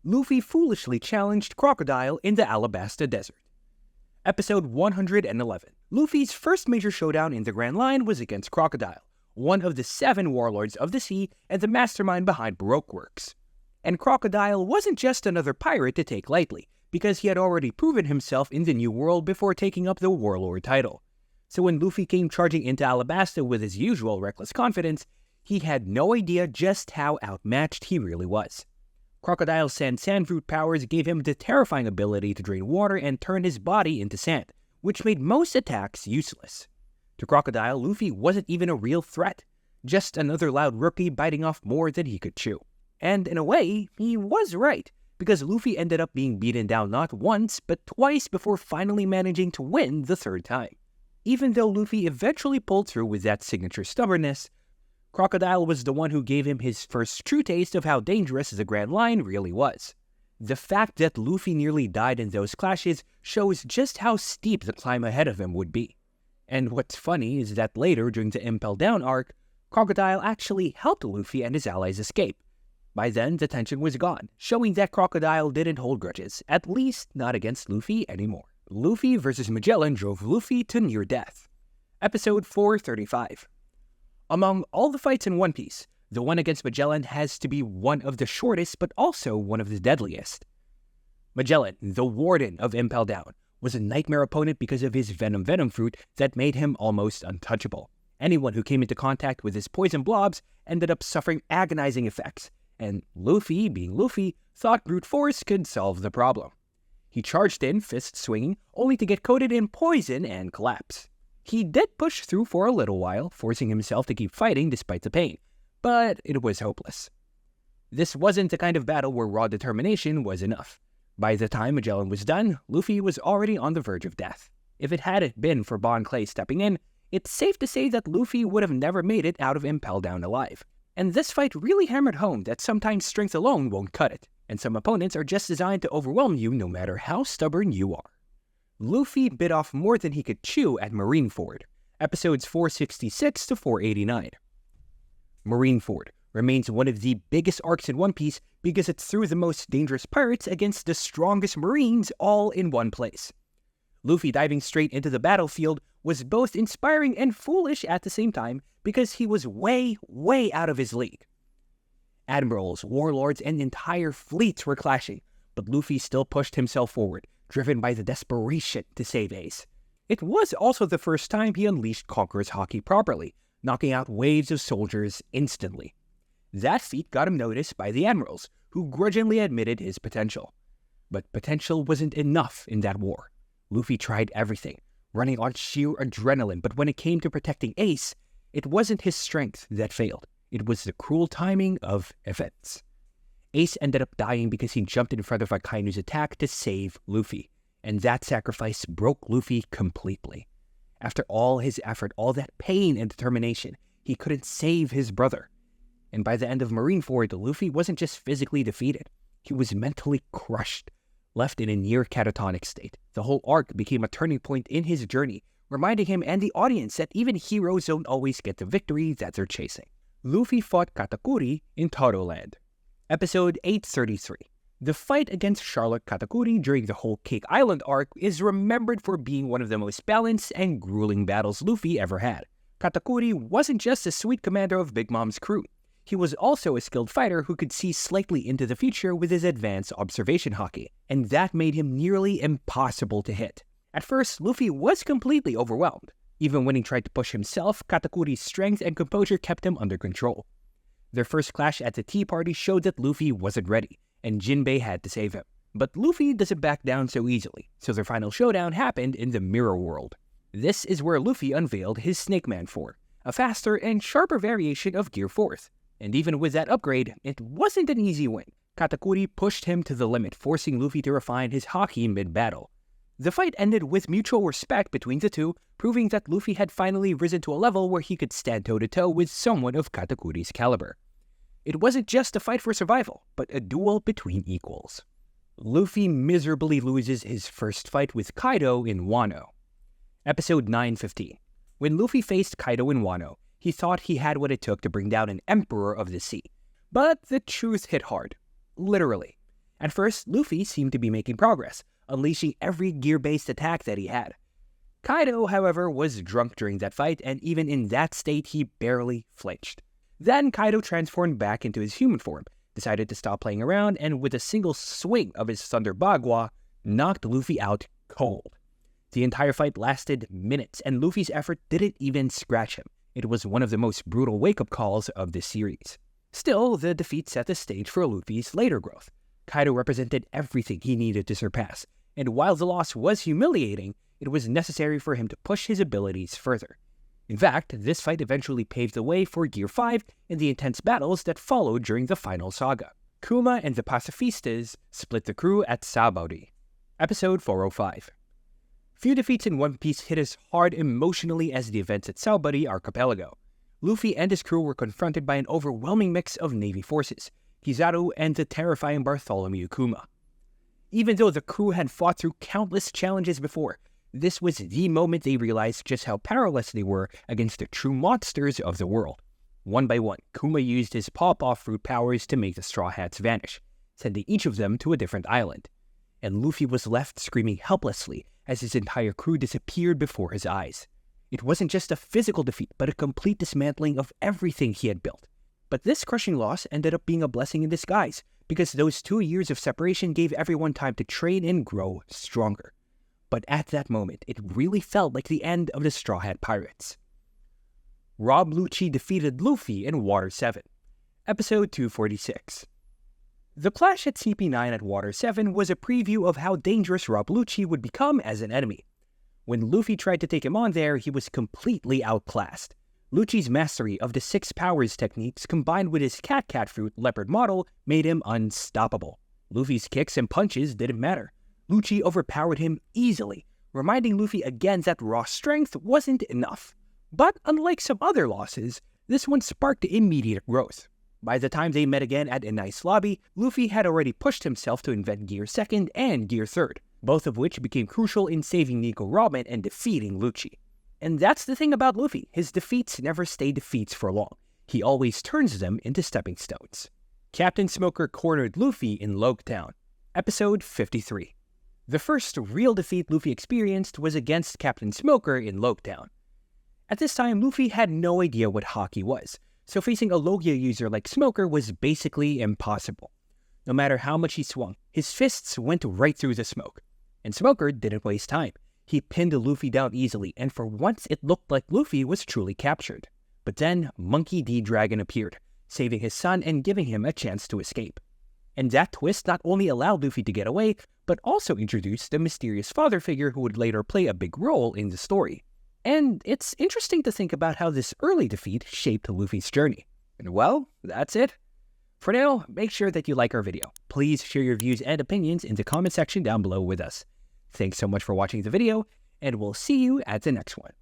Luffy foolishly challenged Crocodile in the Alabasta Desert. Episode 111. Luffy's first major showdown in the Grand Line was against Crocodile, one of the 7 warlords of the sea and the mastermind behind Baroque Works. And Crocodile wasn't just another pirate to take lightly, because he had already proven himself in the New World before taking up the warlord title. So when Luffy came charging into Alabasta with his usual reckless confidence, he had no idea just how outmatched he really was. Crocodile's sand-fruit powers gave him the terrifying ability to drain water and turn his body into sand, which made most attacks useless. To Crocodile, Luffy wasn't even a real threat, just another loud rookie biting off more than he could chew. And in a way, he was right, because Luffy ended up being beaten down not once, but twice before finally managing to win the 3rd time. Even though Luffy eventually pulled through with that signature stubbornness, Crocodile was the one who gave him his first true taste of how dangerous the Grand Line really was. The fact that Luffy nearly died in those clashes shows just how steep the climb ahead of him would be. And what's funny is that later, during the Impel Down arc, Crocodile actually helped Luffy and his allies escape. By then, the tension was gone, showing that Crocodile didn't hold grudges, at least not against Luffy anymore. Luffy vs. Magellan drove Luffy to near death. Episode 435. Among all the fights in One Piece, the one against Magellan has to be one of the shortest but also one of the deadliest. Magellan, the Warden of Impel Down, was a nightmare opponent because of his venom fruit that made him almost untouchable. Anyone who came into contact with his poison blobs ended up suffering agonizing effects, and Luffy, being Luffy, thought brute force could solve the problem. He charged in, fist swinging, only to get coated in poison and collapse. He did push through for a little while, forcing himself to keep fighting despite the pain, but it was hopeless. This wasn't the kind of battle where raw determination was enough. By the time Magellan was done, Luffy was already on the verge of death. If it hadn't been for Bon Clay stepping in, it's safe to say that Luffy would have never made it out of Impel Down alive. And this fight really hammered home that sometimes strength alone won't cut it, and some opponents are just designed to overwhelm you no matter how stubborn you are. Luffy bit off more than he could chew at Marineford, episodes 466 to 489. Marineford remains one of the biggest arcs in One Piece because it threw the most dangerous pirates against the strongest marines all in one place. Luffy diving straight into the battlefield was both inspiring and foolish at the same time because he was way out of his league. Admirals, warlords, and entire fleets were clashing, but Luffy still pushed himself forward, driven by the desperation to save Ace. It was also the first time he unleashed Conqueror's Haki properly, knocking out waves of soldiers instantly. That feat got him noticed by the admirals, who grudgingly admitted his potential. But potential wasn't enough in that war. Luffy tried everything, running on sheer adrenaline, but when it came to protecting Ace, it wasn't his strength that failed. It was the cruel timing of events. Ace ended up dying because he jumped in front of Akainu's attack to save Luffy, and that sacrifice broke Luffy completely. After all his effort, all that pain and determination, he couldn't save his brother. And by the end of Marineford, Luffy wasn't just physically defeated, he was mentally crushed, left in a near catatonic state. The whole arc became a turning point in his journey, reminding him and the audience that even heroes don't always get the victory that they're chasing. Luffy fought Katakuri in Taro Land. Episode 833. The fight against Charlotte Katakuri during the whole Cake Island arc is remembered for being one of the most balanced and grueling battles Luffy ever had. Katakuri wasn't just a sweet commander of Big Mom's crew. He was also a skilled fighter who could see slightly into the future with his advanced observation haki, and that made him nearly impossible to hit. At first, Luffy was completely overwhelmed. Even when he tried to push himself, Katakuri's strength and composure kept him under control. Their first clash at the tea party showed that Luffy wasn't ready, and Jinbei had to save him. But Luffy doesn't back down so easily, so their final showdown happened in the Mirror World. This is where Luffy unveiled his Snake Man form, a faster and sharper variation of Gear 4th. And even with that upgrade, it wasn't an easy win. Katakuri pushed him to the limit, forcing Luffy to refine his haki mid-battle. The fight ended with mutual respect between the two, proving that Luffy had finally risen to a level where he could stand toe-to-toe with someone of Katakuri's caliber. It wasn't just a fight for survival, but a duel between equals. Luffy miserably loses his first fight with Kaido in Wano. Episode 915. When Luffy faced Kaido in Wano, he thought he had what it took to bring down an emperor of the sea. But the truth hit hard. Literally. At first, Luffy seemed to be making progress, unleashing every gear-based attack that he had. Kaido, however, was drunk during that fight, and even in that state, he barely flinched. Then Kaido transformed back into his human form, decided to stop playing around, and with a single swing of his Thunder Bagua, knocked Luffy out cold. The entire fight lasted minutes, and Luffy's effort didn't even scratch him. It was one of the most brutal wake-up calls of this series. Still, the defeat set the stage for Luffy's later growth. Kaido represented everything he needed to surpass, and while the loss was humiliating, it was necessary for him to push his abilities further. In fact, this fight eventually paved the way for Gear 5 and the intense battles that followed during the final saga. Kuma and the Pacifistas split the crew at Sabaody. Episode 405. Few defeats in One Piece hit as hard emotionally as the events at Sabaody Archipelago. Luffy and his crew were confronted by an overwhelming mix of Navy forces, Kizaru and the terrifying Bartholomew Kuma. Even though the crew had fought through countless challenges before, this was the moment they realized just how powerless they were against the true monsters of the world. One by one, Kuma used his pop-off fruit powers to make the Straw Hats vanish, sending each of them to a different island. And Luffy was left screaming helplessly as his entire crew disappeared before his eyes. It wasn't just a physical defeat, but a complete dismantling of everything he had built. But this crushing loss ended up being a blessing in disguise, because those 2 years of separation gave everyone time to train and grow stronger. But at that moment, it really felt like the end of the Straw Hat Pirates. Rob Lucci defeated Luffy in Water 7. Episode 246. The clash at CP9 at Water 7 was a preview of how dangerous Rob Lucci would become as an enemy. When Luffy tried to take him on there, he was completely outclassed. Lucci's mastery of the 6 powers techniques combined with his cat fruit leopard model made him unstoppable. Luffy's kicks and punches didn't matter. Lucci overpowered him easily, reminding Luffy again that raw strength wasn't enough. But unlike some other losses, this one sparked immediate growth. By the time they met again at a nice lobby, Luffy had already pushed himself to invent Gear 2nd and Gear 3rd, both of which became crucial in saving Nico Robin and defeating Lucci. And that's the thing about Luffy, his defeats never stay defeats for long. He always turns them into stepping stones. Captain Smoker cornered Luffy in Loketown. Episode 53. The first real defeat Luffy experienced was against Captain Smoker in Loketown. At this time, Luffy had no idea what Haki was, so facing a Logia user like Smoker was basically impossible. No matter how much he swung, his fists went right through the smoke. And Smoker didn't waste time. He pinned Luffy down easily, and for once it looked like Luffy was truly captured. But then, Monkey D. Dragon appeared, saving his son and giving him a chance to escape. And that twist not only allowed Luffy to get away, but also introduced the mysterious father figure who would later play a big role in the story. And it's interesting to think about how this early defeat shaped Luffy's journey. And well, that's it. For now, make sure that you like our video. Please share your views and opinions in the comment section down below with us. Thanks so much for watching the video, and we'll see you at the next one.